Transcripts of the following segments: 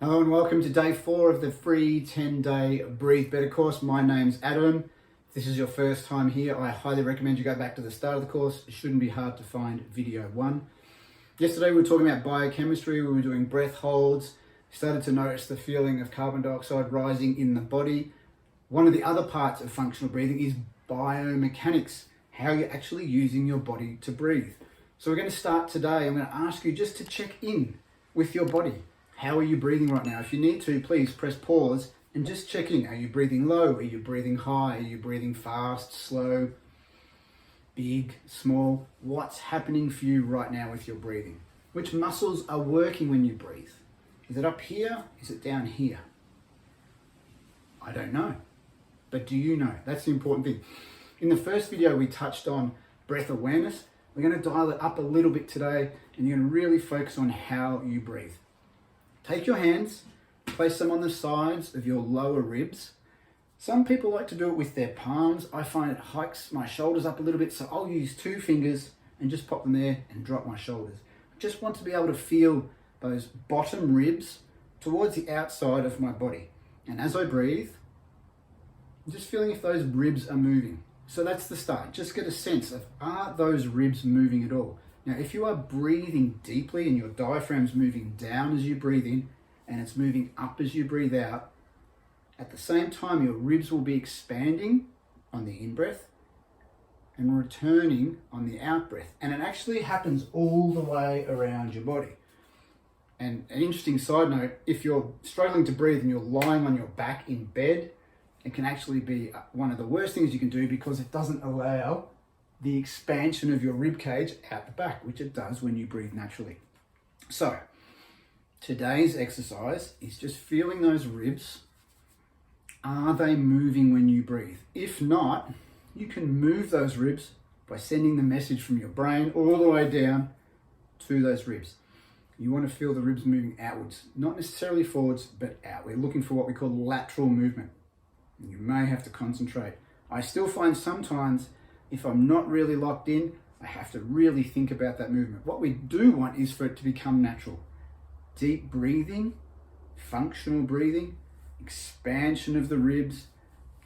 Hello and welcome to day 4 of the free 10-day Breathe Better course. My name's Adam. If this is your first time here, I highly recommend you go back to the start of the course. It shouldn't be hard to find video 1. Yesterday we were talking about biochemistry. We were doing breath holds. Started to notice the feeling of carbon dioxide rising in the body. One of the other parts of functional breathing is biomechanics, how you're actually using your body to breathe. So we're going to start today. I'm going to ask you just to check in with your body. How are you breathing right now? If you need to, please press pause and just check in. Are you breathing low? Are you breathing high? Are you breathing fast, slow, big, small? What's happening for you right now with your breathing? Which muscles are working when you breathe? Is it up here? Is it down here? I don't know. But do you know? That's the important thing. In the first video, we touched on breath awareness. We're going to dial it up a little bit today, and you're going to really focus on how you breathe. Take your hands, place them on the sides of your lower ribs. Some people like to do it with their palms. I find it hikes my shoulders up a little bit, so I'll use 2 fingers and just pop them there and drop my shoulders. I just want to be able to feel those bottom ribs towards the outside of my body. And as I breathe, I'm just feeling if those ribs are moving. So that's the start. Just get a sense of, are those ribs moving at all? Now, if you are breathing deeply and your diaphragm's moving down as you breathe in and it's moving up as you breathe out, at the same time, your ribs will be expanding on the in-breath and returning on the out-breath. And it actually happens all the way around your body. And an interesting side note, if you're struggling to breathe and you're lying on your back in bed, it can actually be one of the worst things you can do because it doesn't allow the expansion of your rib cage out the back, which it does when you breathe naturally. So today's exercise is just feeling those ribs. Are they moving when you breathe? If not, you can move those ribs by sending the message from your brain all the way down to those ribs. You want to feel the ribs moving outwards, not necessarily forwards, but out. We're looking for what we call lateral movement. You may have to concentrate. I still find sometimes if I'm not really locked in, I have to really think about that movement. What we do want is for it to become natural. Deep breathing, functional breathing, expansion of the ribs,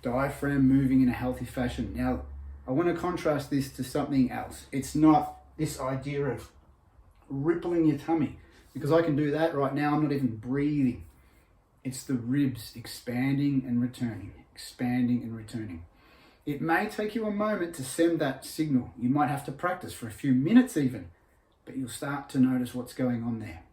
diaphragm moving in a healthy fashion. Now, I want to contrast this to something else. It's not this idea of rippling your tummy, because I can do that right now. I'm not even breathing. It's the ribs expanding and returning, expanding and returning. It may take you a moment to send that signal. You might have to practice for a few minutes even, but you'll start to notice what's going on there.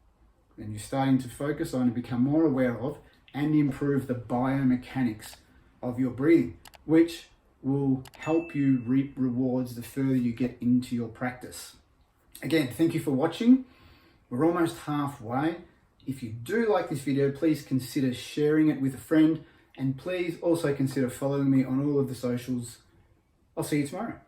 And you're starting to focus on and become more aware of and improve the biomechanics of your breathing, which will help you reap rewards the further you get into your practice. Again, thank you for watching. We're almost halfway. If you do like this video, please consider sharing it with a friend. And please also consider following me on all of the socials. I'll see you tomorrow.